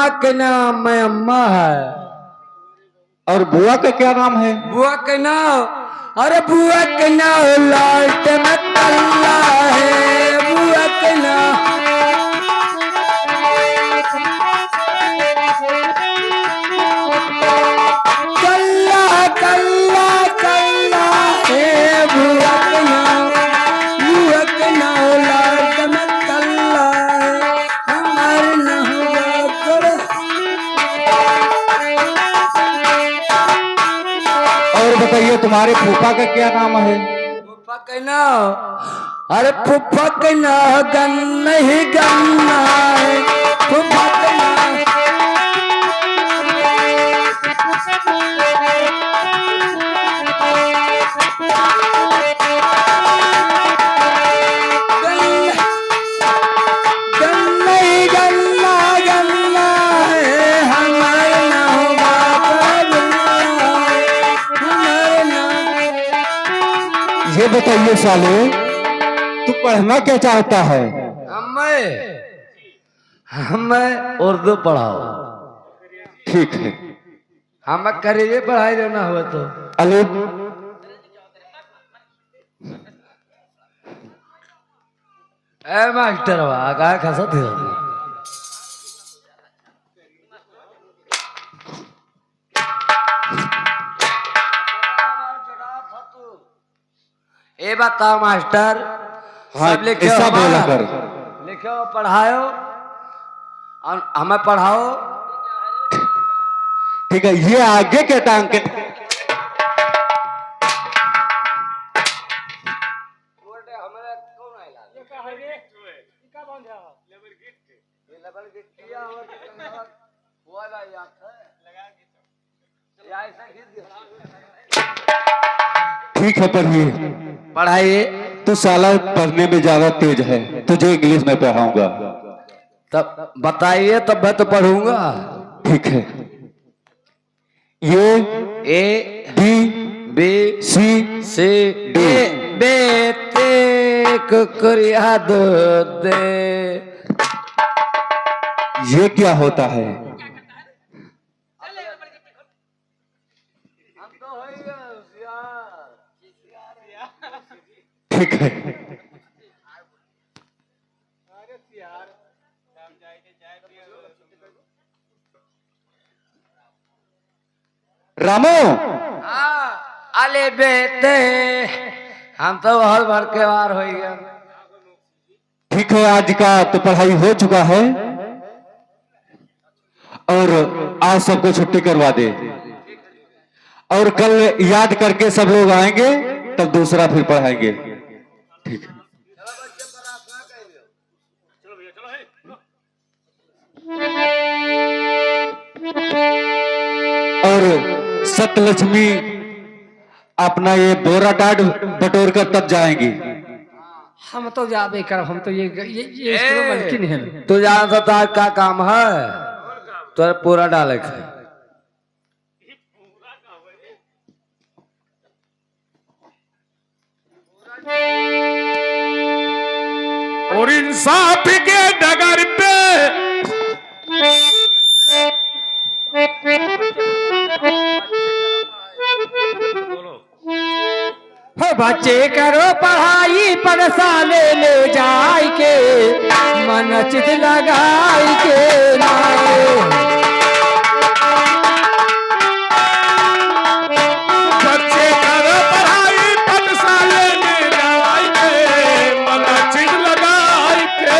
अम्मा के नाम में अम्मा है। और बुआ का क्या नाम है? बुआ के नाम, अरे बुआ के नाम लालट में कल्ला है। बुआ के नाम कल्ला कल्ला कल्ला है। बुआ के नाम लालट में कल्ला है। हमारे न हुआ करो। और बताइए तुम्हारे फूफा का क्या नाम है? फूफा के नाम, अरे फूफा के नाम गन्ना ही गन्ना है। फूफा के नाम गन्ना ही गन्ना गन्ना है। हमारे ना होगा हमारे ना। ये बताइए साले, तू पढ़ना क्या चाहता है? हमें उर्दू पढ़ाओ। ठीक है। हमें करिए पढ़ाई देना हुआ तो। अलिफ ए मास्टर आगा खसा थे। ए बताओ मास्टर, हाँ, सब लिखो ऐसा बोला हमारा। कर। लिखो पढ़ाओ और हमें पढ़ाओ। ठीक है, ये आगे के टांग के ठीक है, पढ़िए। पढ़ाइए। तू साला पढ़ने में ज्यादा तेज है, तुझे इंग्लिश में पढ़ाऊंगा। तब बताइए, तब मैं तो पढ़ूंगा। ठीक है। ये A B B C C D बेटे को कुरिया दो दे। ये क्या होता है? ठीक है। रामू, अले बेटे हम तो बहुत भर के बार हो गया। ठीक है, आज का तो पढ़ाई हो चुका है और आज सबको छुट्टी करवा दे। और कल याद करके सब लोग आएंगे, तब दूसरा फिर पढ़ाएंगे। ठीक है। और सतलक्ष्मी अपना ये बोरा टाट बटोर कर तब जाएंगी। हम तो जाबे कर, हम तो ये मलकिन है। तू जान सकता क्या काम है? तो पूरा डाले है। और इंसाफ के डगर पे हो बच्चे करो पढ़ाई, पढ़साले ले जाई के मन चित लगाई के लाए। बच्चे करो पढ़ाई, पाठशाले में जाई के मन चित लगाई के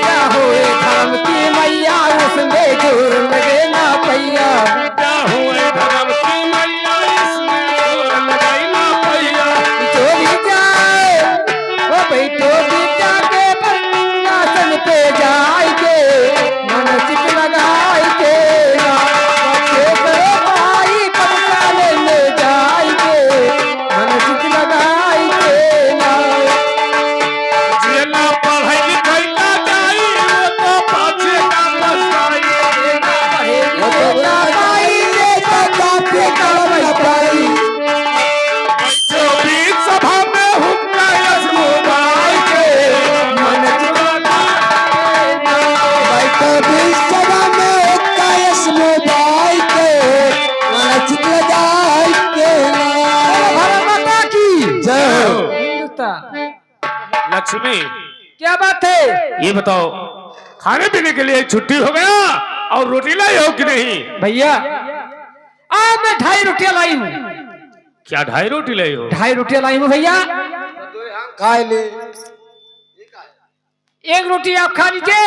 क्या हुए धर्म की मैया, उसमें जोर लगे ना भैया। क्या हुए धर्म की मैया, इसमें जोर लगाई ना भैया। चोरी जाए ओ भाई, चोरी जाके आसन पे जाए के पता। लक्ष्मी क्या बात है? ये बताओ, खाने पीने के लिए छुट्टी हो गया और रोटी लाई हो कि नहीं? भैया आज मैं 2.5 रोटियां लाई हूँ। क्या 2.5 रोटी लाई हो? 2.5 रोटियां लाई हूँ भैया। खा ले। 1 रोटी आप खा लीजिए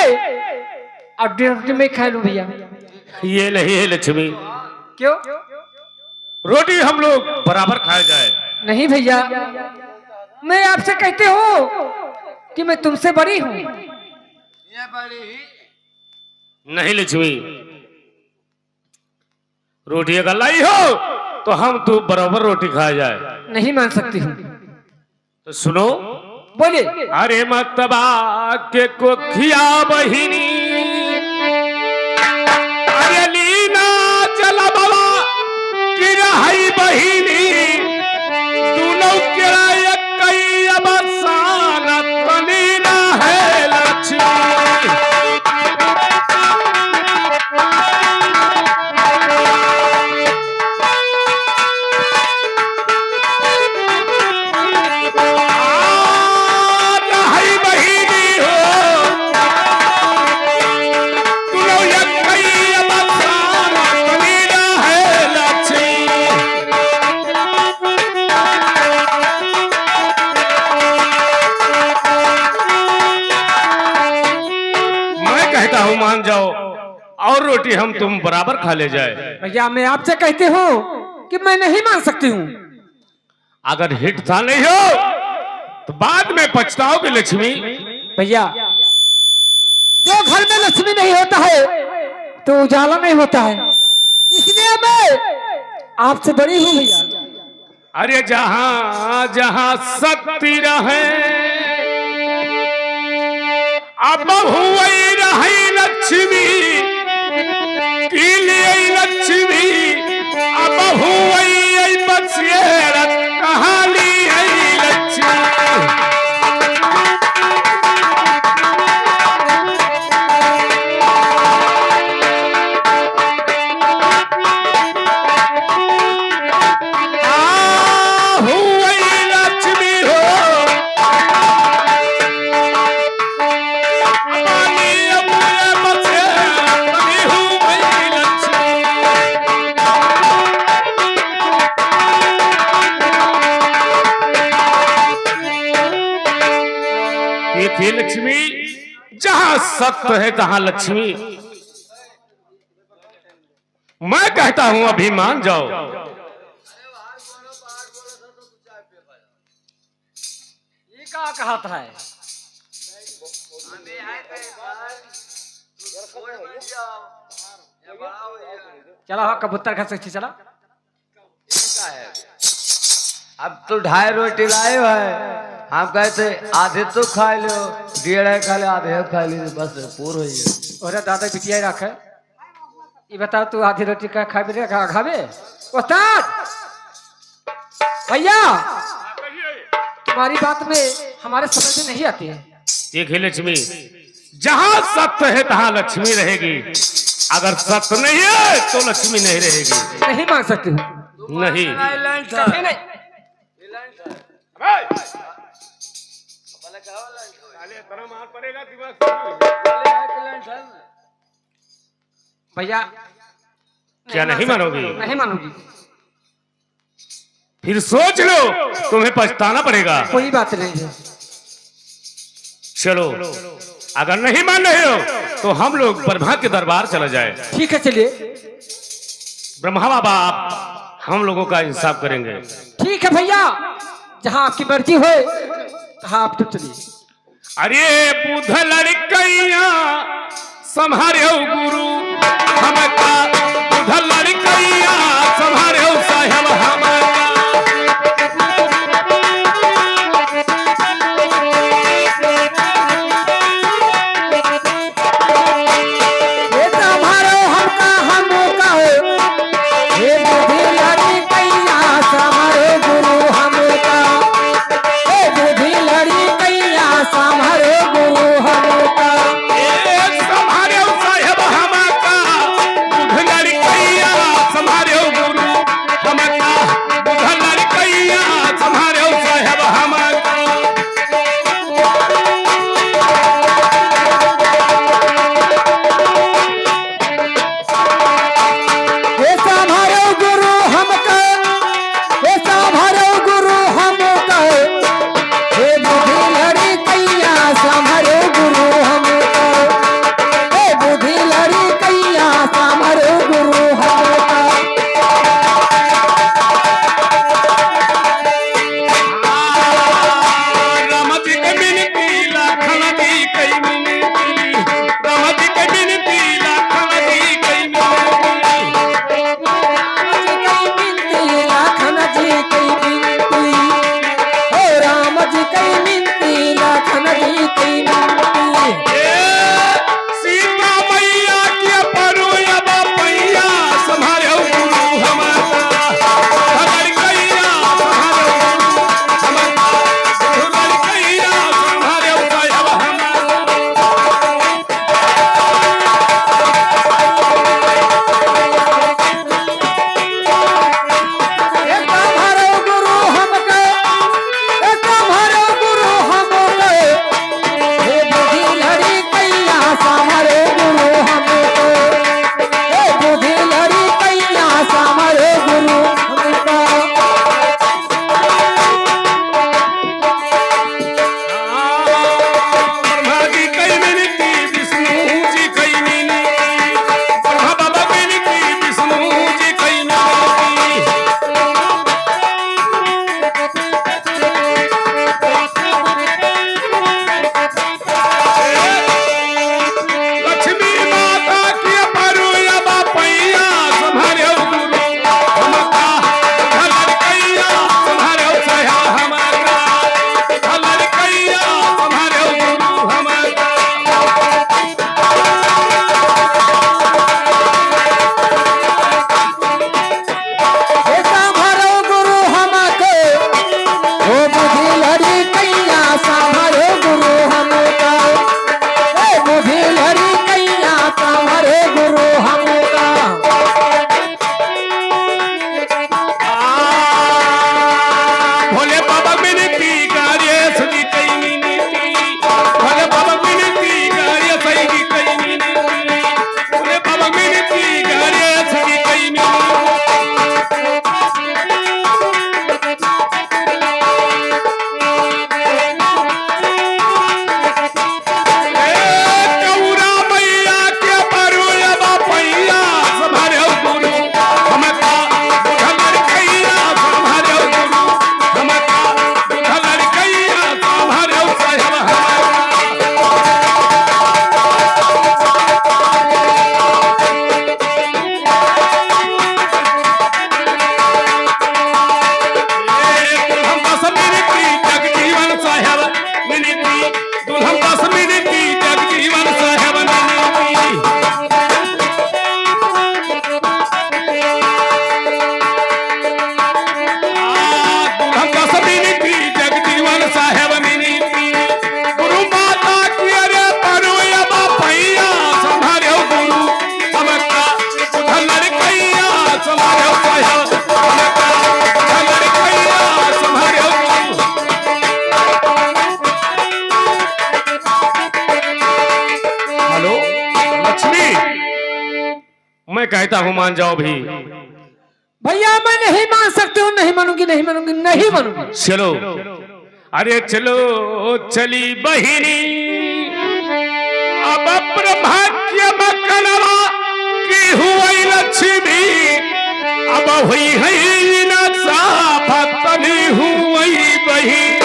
और 1.5 रोटी मैं खा लूं भैया। ये नहीं है लक्ष्मी, क्यों? रोटी हम लोग बराबर खाए जाए। नहीं भैया, मैं आपसे कहते हो कि मैं तुमसे बड़ी हूँ। नहीं लक्ष्मी, रोटी अगर लाई हो तो हम तो बराबर रोटी खाए जाए। नहीं मान सकती हूँ। तो सुनो, बोलिए। अरे मतबा के को खिया बहिनी, अरे लीना चला बाबा की रहाई बहिनी, दोनों केरा एकई अबसान तनीना है लक्ष्मी। मान जाओ और रोटी हम तुम बराबर खा ले जाए। भैया मैं आपसे कहते हो कि मैं नहीं मान सकती हूँ। अगर हिट था नहीं हो तो बाद में पछताओगे लक्ष्मी। भैया जो घर में लक्ष्मी नहीं होता है तो उजाला नहीं होता है, इसलिए मैं आपसे बड़ी हूँ भैया। अरे जहां जहां शक्ति रहे अब हुई रही लक्ष्मी की लिए लक्ष्मी अब हुई बसियर कहानी है लक्ष्मी। देखिए लक्ष्मी, जहां सत्य है तहां लक्ष्मी। मैं कहता हूं अभी मान जाओ। ये क्या कहा था? चला हो कबूतर खा सकती चला। अब तो 2.5 रोटी लाए है, हम कहते आधे तो खा लो, 1.5 खा ले, आधे खा ली, बस पूर हो गया। और दादा बिटिया ही रखे। ये बताओ तू आधी रोटी का खाबे खाबे? उस्ताद भैया तुम्हारी बात में हमारे समझ में नहीं आती है। देखिए लक्ष्मी, जहां सत्य है तहां लक्ष्मी रहेगी, अगर सत्य नहीं है तो लक्ष्मी नहीं रहेगी। नहीं मान सकती हूँ। नहीं नहीं भैया क्या नहीं मानोगी? नहीं मानूंगी। फिर सोच लो, तुम्हें पछताना पड़ेगा। कोई बात नहीं है। चलो, अगर नहीं मान रहे हो तो हम लोग ब्रह्मा के दरबार चला जाए। ठीक है चलिए। ब्रह्मा बाबा हम लोगों का इंसाफ करेंगे। ठीक है भैया, जहाँ आपकी मर्जी हो तहाँ आप तो चलिए। अरे बुध लड़कैया संभारे गुरु हमका, बुध लड़कैया संभारे साहेब हमका। ये संभारो हमका हमका हो, ये बुद्धि लड़कैया संभारो गुरु हमका, ये बुद्धि लड़कैया संभारो गुरु हमका। संभारे साहेब हमका, बुध मैं कहता हूँ मान जाओ भी। भैया मैं नहीं मान सकती हूँ, नहीं मानूंगी, नहीं मानूंगी, नहीं मानूंगी। चलो, अरे चलो चली बहिनी, अब ब्रह्माज्ञ मकरवा की हुई लक्ष्मी, अब हुई है न साफतली हुई बहिनी।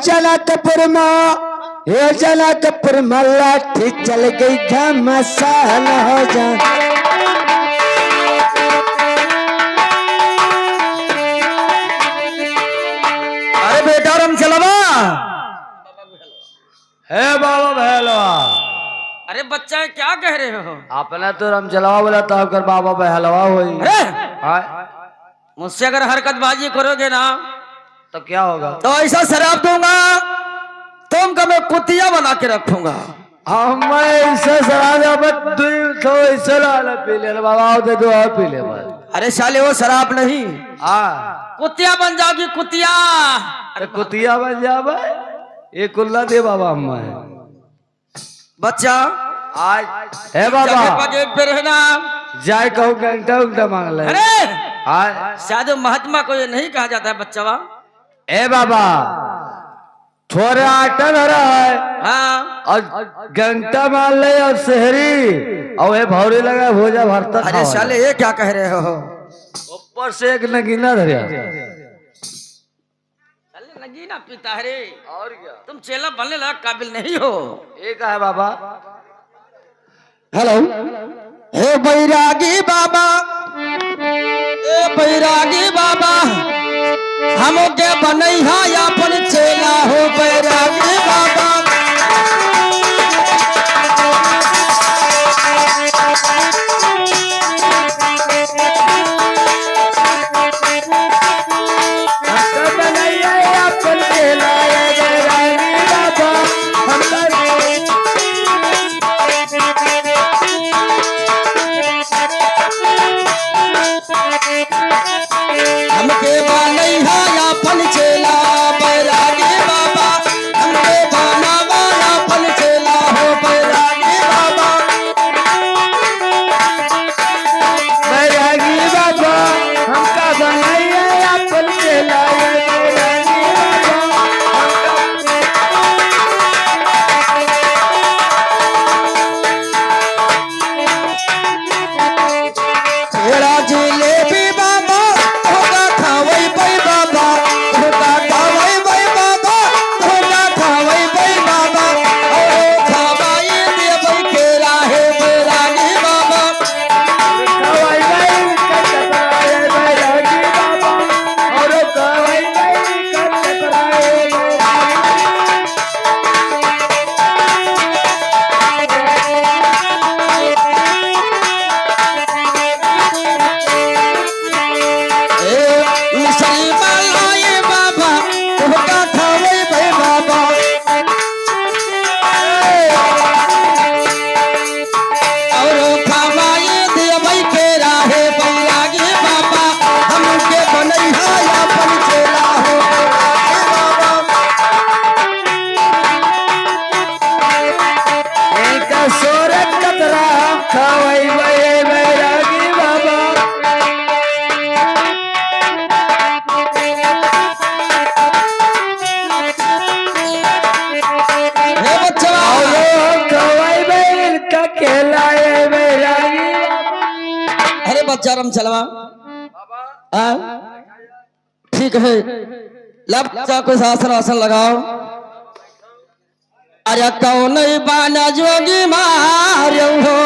जनकपुर में ये जनकपुर में लाठी चल गई घमासान हो जा। अरे बेटा राम चलवा है बाबा बहलवा। अरे बच्चा क्या कह रहे हो? आपने तो रम चलावा बोला तो आपकर बाबा बहलवा हुई। मुझसे अगर हरकतबाजी करोगे ना तो क्या होगा? तो ऐसा शराब दूंगा तुमको मैं कुतिया बना के रखूंगा। मैं ऐसे शराब तो ऐसे लाल पी ले बाबा, दे दो और पी ले। अरे साले वो शराब नहीं, कुतिया बन जाओगी, कुतिया। अरे कुतिया बन जावे ये कुल्ला दे बाबा। मैं बच्चा आज है बाबा पे रहना, जाए कहूँ घंटा उल्टा मांग ले। अरे शायद महात्मा को ये नहीं कहा जाता है बच्चा। ए बाबा थोड़े आटा धरा है, हाँ, और घंटा मान ले और शहरी और ये भौरी लगा भोजा भरता। अरे साले ये क्या कह रहे हो? ऊपर से एक नगीना धरिया। नगीना पीता है रे, और क्या तुम चेला बनने लायक काबिल नहीं हो। ये क्या है बाबा? हेलो, हे बैरागी बाबा, ए बैरागी बाबा, हम के बनैहा अपन चेला हो बैरागी बाबा। हमके बनैहा अपन चेला बैरागी बाबा, हमके बनावा अपन चेला हो बैरागी बाबा। बैरागी बाबा हमका बनैया अपन चेला बैरागी छेड़ा जिलेबी बाबा होगा खावई बई बाबा, होगा खावई बई बाबा, होगा खावई बई बाबा, और खावाई देवई के राहे बैरागी बाबा। कवाई बैरागी बाबा और कवाई बच्चा चलवा ठीक है, लब को आसन आसन लगाओ। अरे कौन बाना जोगी मारियो हो,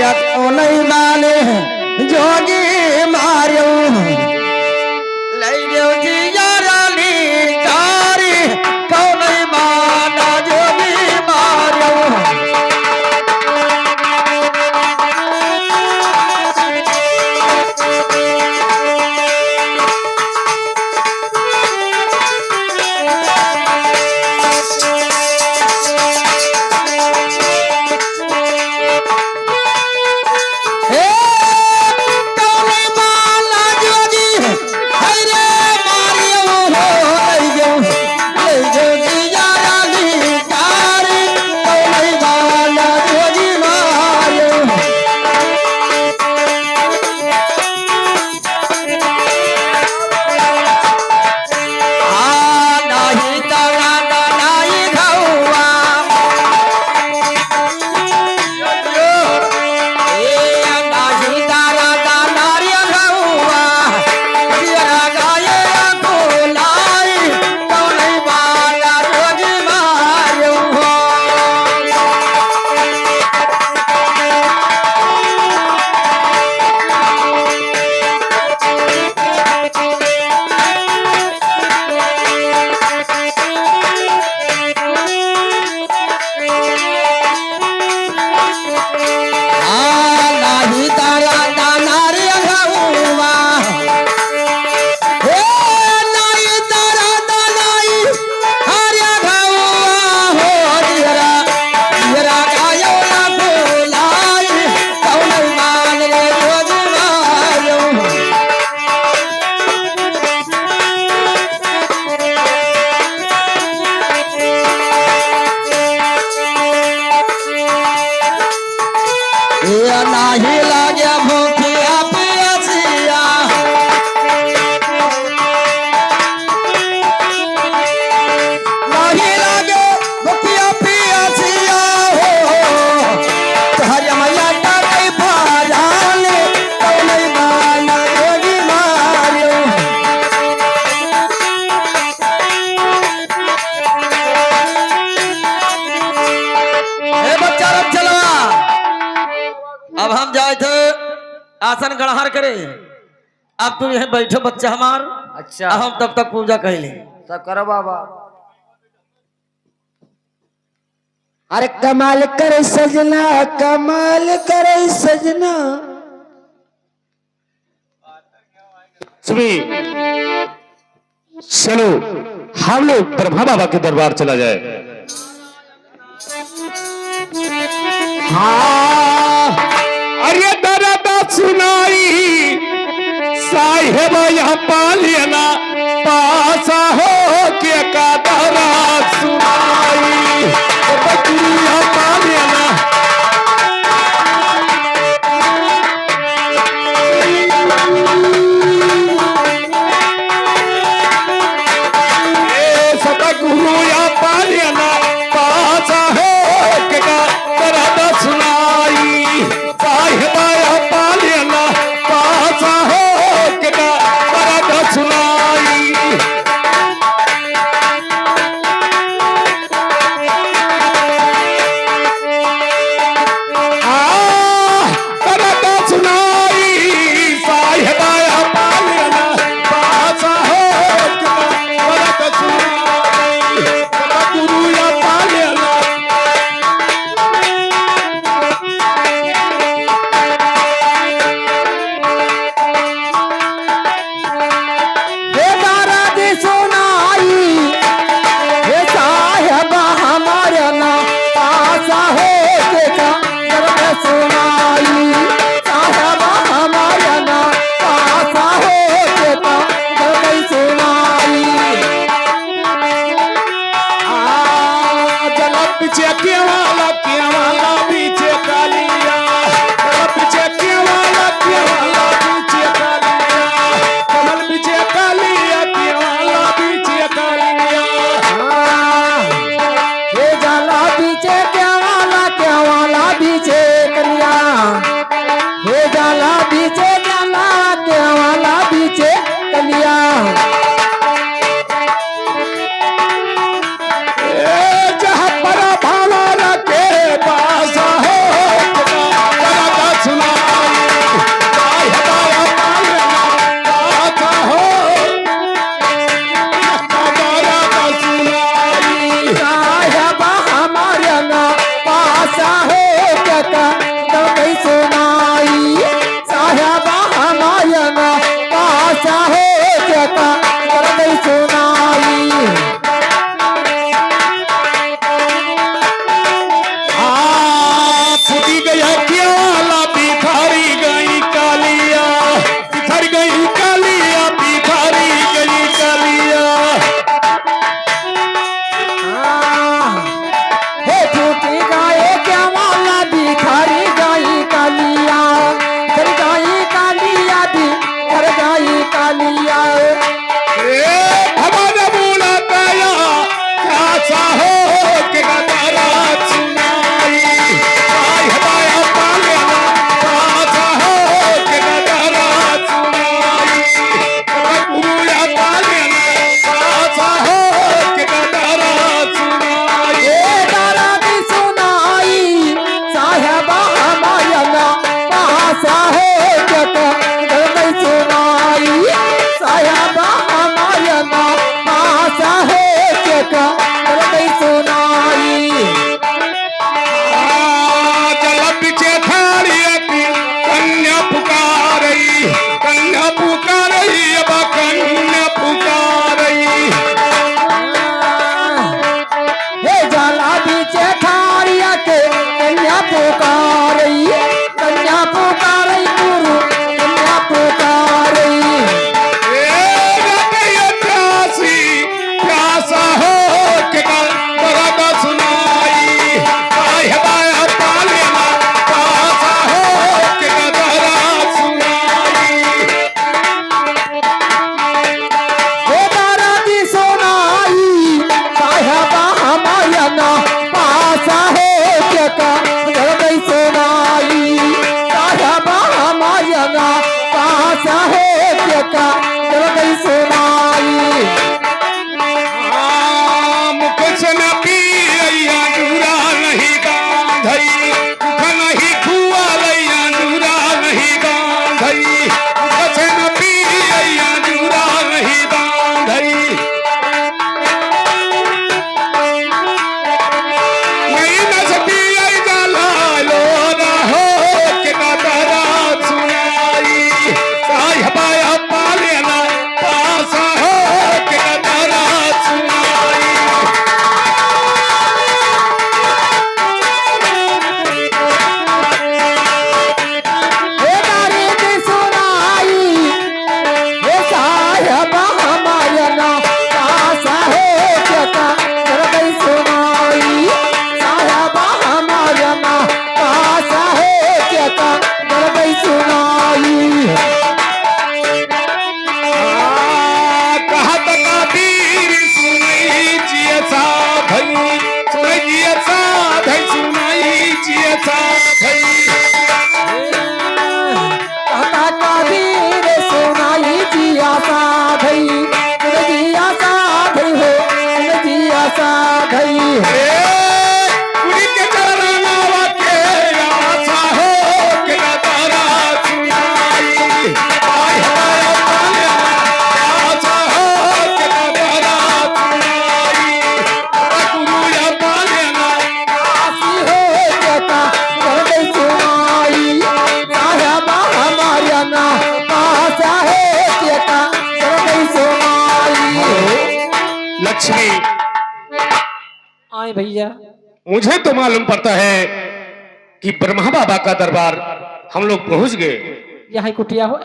अरे कौन माने जोगी मारो लई देव जिया रानी कारी कौन माना जोगी मारो नाही लाग्या भूखिया पियासिया नाही लागे भूखिया पियासिया हो तहरिया मैया टाके भाजाने कौन माना जोगी मारियो ए बच्चा रब चला अब हम जाए थे आसन गढ़हार करे अब तुम यहीं बैठो बच्चा हमार अच्छा हम तब तक पूजा कहले सब करो बाबा। अरे कमाल करे सजना कमाल करे सजना सुबह चलो हम लोग ब्रह्मा बाबा के दरबार चला जाए। हाँ अरे दर्द सुनाई साहेब यहाँ पालियना पासा हो के का दर्द सुनाई बकरी यहाँ पालियना गुरु या पालियना पासा हो के का दर्द सुनाई साहिबा या पालियना पासा हो के का दर्द लक्ष्मी, आए भैया। मुझे तो मालूम पड़ता है कि ब्रह्मा बाबा का दरबार हम लोग पहुंच गए। यहाँ कुटिया हो।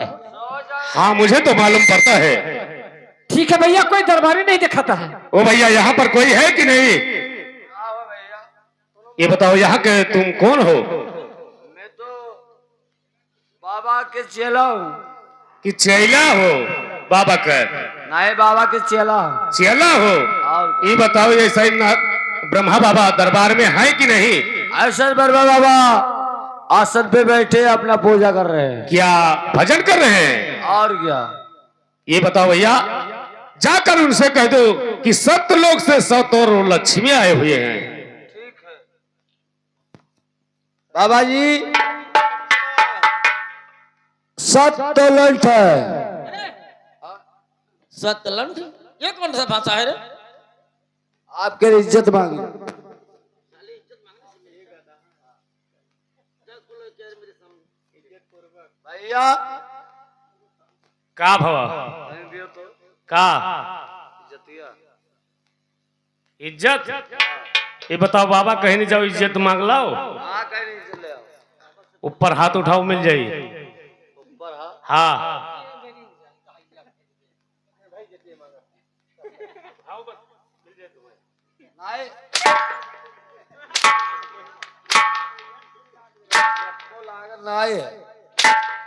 हाँ, मुझे तो मालूम पड़ता है। ठीक है भैया, कोई दरबारी नहीं दिखाता है। ओ भैया, यहाँ पर कोई है कि नहीं? ये बताओ, यहाँ के तुम कौन हो? मैं तो बाबा के चेला हूँ। कि चेला हो बाबा का? नहीं, बाबा के चेला हूँ। चेला हो? और ये बताओ, ये सही ब्रह्मा बाबा दरबार में है कि नहीं? ऐसा ब्रह्मा बाबा आसन पे बैठे अपना पूजा कर रहे हैं। क्या भजन कर रहे हैं? और क्या? ये बताओ भैया, जाकर उनसे कह दो कि सत्यलोक से सतोर लक्ष्मी आए हुए हैं। बाबा जी, सत्यलंठ है। सतलंठ, ये कौन सा भाषा है रे? आपके इज्जत मांगी। भैया का भवा का इज्जत? ये बताओ बाबा, कहीं नहीं जाओ, इज्जत मांग लाओ। ऊपर हाथ उठाओ, मिल जाई। हाँ,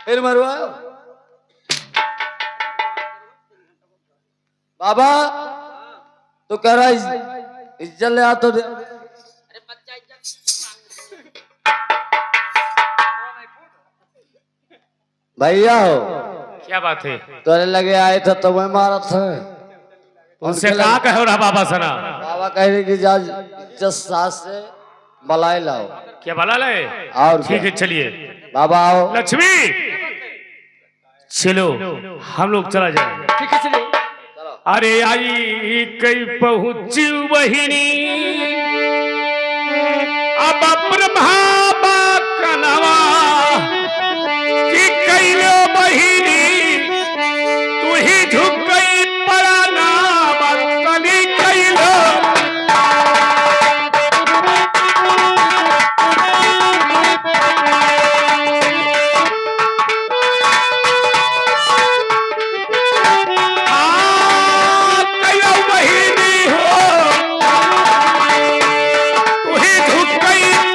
फिर मरवा बाबा तो कह रहा इज्जत ले आ तो दे। भैया हो, क्या बात है? तोरे लगे आए थे तो मैं मारा था। उनसे कहा कहो रहा बाबा सना। बाबा कह रहे कि जा इज्जत सास से बलाई लाओ। क्या भला ले? और ठीक है, चलिए बाबा आओ। लक्ष्मी, चलो हम लोग चला जाए। ठीक है, चलिए। अरे आई कई पहुंची बहिनी, अब ब्रह्मा कनवा कि कैलो बहिनी